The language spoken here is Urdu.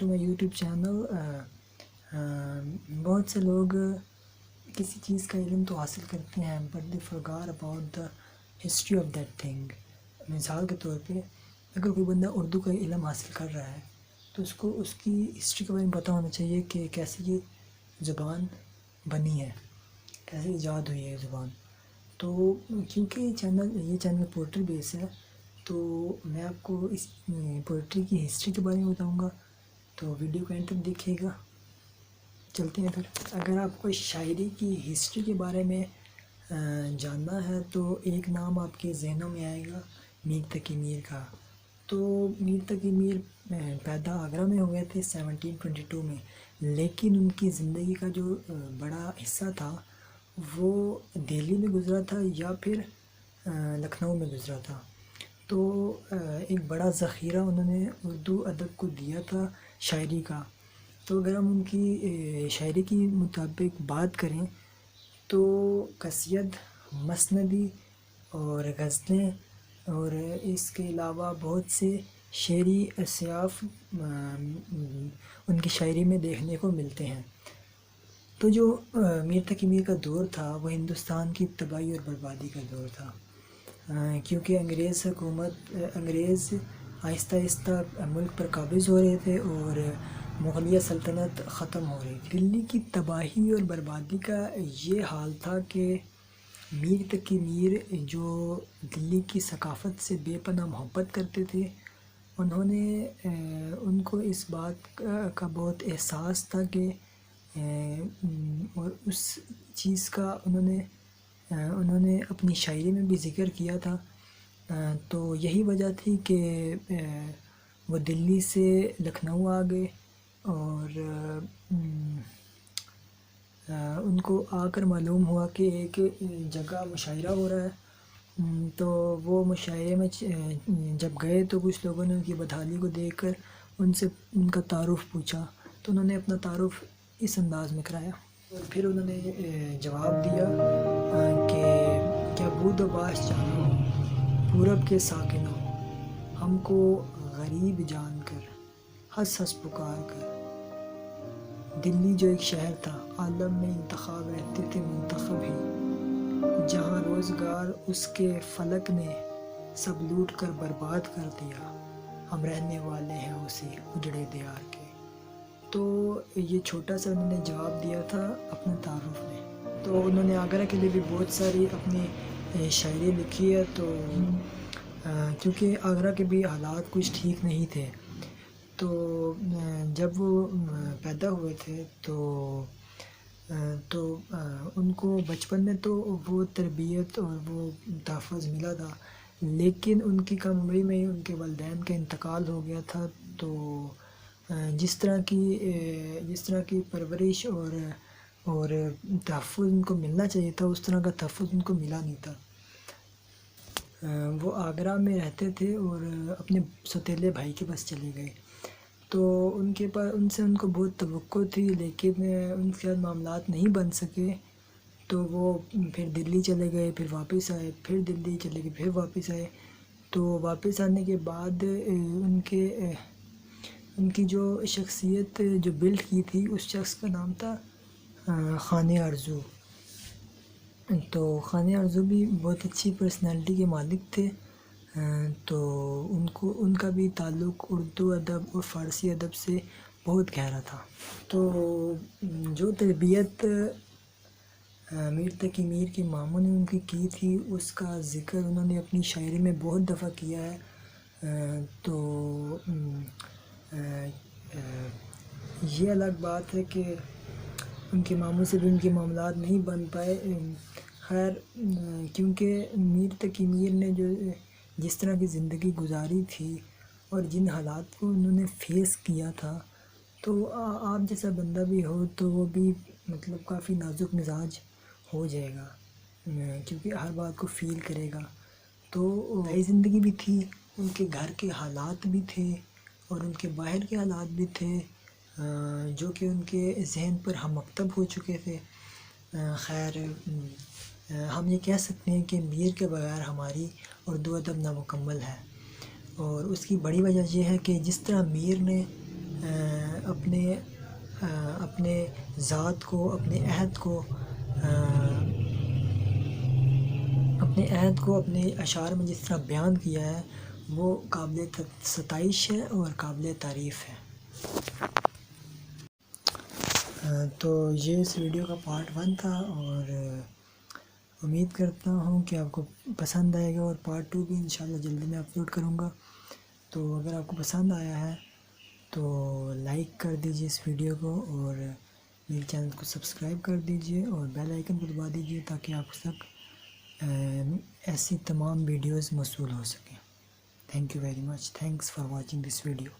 To my YouTube channel. بہت سے لوگ کسی چیز کا علم تو حاصل کرتے ہیں but they forgot about the history of that thing. مثال کے طور پہ اگر کوئی بندہ اردو کا علم حاصل کر رہا ہے تو اس کو اس کی ہسٹری کے بارے میں پتہ ہونا چاہیے کہ کیسے یہ زبان بنی ہے، کیسے ایجاد ہوئی ہے یہ زبان۔ تو کیونکہ یہ چینل پوئٹری بیس ہے تو میں آپ کو اس پوئٹری کی ہسٹری کے بارے میں بتاؤں گا، تو ویڈیو کو اینڈ تک دیکھیے گا۔ چلتے ہیں پھر۔ اگر آپ کو شاعری کی ہسٹری کے بارے میں جاننا ہے تو ایک نام آپ کے ذہنوں میں آئے گا، میر تقی میر کا۔ تو میر تقی میر پیدا آگرہ میں ہوئے تھے 1722 میں، لیکن ان کی زندگی کا جو بڑا حصہ تھا وہ دہلی میں گزرا تھا یا پھر لکھنؤ میں گزرا تھا۔ تو ایک بڑا ذخیرہ انہوں نے اردو ادب کو دیا تھا شاعری کا۔ تو اگر ہم ان کی شاعری کی مطابق بات کریں تو قصیدہ، مثنوی اور غزلیں اور اس کے علاوہ بہت سے شعری اصناف ان کی شاعری میں دیکھنے کو ملتے ہیں۔ تو جو میر تقی میر کا دور تھا وہ ہندوستان کی تباہی اور بربادی کا دور تھا، کیونکہ انگریز آہستہ آہستہ ملک پر قابض ہو رہے تھے اور مغلیہ سلطنت ختم ہو رہی تھی۔ دلی کی تباہی اور بربادی کا یہ حال تھا کہ میر تقی میر جو دلی کی ثقافت سے بے پناہ محبت کرتے تھے، ان کو اس بات کا بہت احساس تھا کہ اور اس چیز کا انہوں نے اپنی شاعری میں بھی ذکر کیا تھا۔ تو یہی وجہ تھی کہ وہ دلی سے لکھنؤ آ گئے اور ان کو آ کر معلوم ہوا کہ ایک جگہ مشاعرہ ہو رہا ہے۔ تو وہ مشاعرے میں جب گئے تو کچھ لوگوں نے ان کی بدحالی کو دیکھ کر ان کا تعارف پوچھا، تو انہوں نے اپنا تعارف اس انداز میں کرایا اور پھر انہوں نے جواب دیا کہ کیا بود و باش جانو پورب کے ساکنوں، ہم کو غریب جان کر ہنس ہنس پکار کر۔ دلی جو ایک شہر تھا، عالم میں انتخاب رہتے تھے منتخب ہی، جہاں روزگار اس کے فلک نے سب لوٹ کر برباد کر دیا، ہم رہنے والے ہیں اسی اجڑے دیار کے۔ تو یہ چھوٹا سا انہوں نے جواب دیا تھا اپنے تعارف میں۔ تو انہوں نے آگرہ کے لیے بھی بہت ساری اپنی شاعری لکھی ہے، تو کیونکہ آگرہ کے بھی حالات کچھ ٹھیک نہیں تھے، تو جب وہ پیدا ہوئے تھے تو ان کو بچپن میں تو وہ تربیت اور وہ تحفظ ملا تھا، لیکن ان کی کم عمری میں ہی ان کے والدین کا انتقال ہو گیا تھا۔ تو جس طرح کی پرورش اور تحفظ ان کو ملنا چاہیے تھا، اس طرح کا تحفظ ان کو ملا نہیں تھا۔ وہ آگرہ میں رہتے تھے اور اپنے سوتیلے بھائی کے پاس چلے گئے، تو ان سے ان کو بہت توقع تھی، لیکن ان کے ساتھ معاملات نہیں بن سکے، تو وہ پھر دلی چلے گئے، پھر واپس آئے، پھر دلی چلے گئے، پھر واپس آئے۔ تو واپس آنے کے بعد ان کی جو شخصیت جو بلڈ کی تھی اس شخص کا نام تھا خانِ ارزو۔ تو خانِ ارزو بھی بہت اچھی پرسنالٹی کے مالک تھے، تو ان کا بھی تعلق اردو ادب اور فارسی ادب سے بہت گہرا تھا۔ تو جو تربیت میر تقی میر کے ماموں نے ان کی تھی، اس کا ذکر انہوں نے اپنی شاعری میں بہت دفعہ کیا ہے۔ تو یہ الگ بات ہے کہ ان کے ماموں سے بھی ان کے معاملات نہیں بن پائے۔ خیر، کیونکہ میر تقی میر نے جس طرح کی زندگی گزاری تھی اور جن حالات کو انہوں نے فیس کیا تھا، تو آپ جیسا بندہ بھی ہو تو وہ بھی مطلب کافی نازک مزاج ہو جائے گا، کیونکہ ہر بات کو فیل کرے گا۔ تو نئی زندگی بھی تھی، ان کے گھر کے حالات بھی تھے اور ان کے باہر کے حالات بھی تھے، جو کہ ان کے ذہن پر ہم مکتب ہو چکے تھے۔ خیر، ہم یہ کہہ سکتے ہیں کہ میر کے بغیر ہماری اردو ادب نامکمل ہے، اور اس کی بڑی وجہ یہ ہے کہ جس طرح میر نے اپنے ذات کو، اپنے عہد کو اپنے اشعار میں جس طرح بیان کیا ہے وہ قابل ستائش ہے اور قابل تعریف ہے۔ تو یہ اس ویڈیو کا پارٹ 1 تھا، اور امید کرتا ہوں کہ آپ کو پسند آئے گا، اور پارٹ 2 بھی انشاءاللہ جلدی میں اپلوڈ کروں گا۔ تو اگر آپ کو پسند آیا ہے تو لائک کر دیجئے اس ویڈیو کو، اور میرے چینل کو سبسکرائب کر دیجئے، اور بیل آئیکن کو دبا دیجئے تاکہ آپ تک ایسی تمام ویڈیوز موصول ہو سکیں۔ Thank you very much, thanks for watching this video.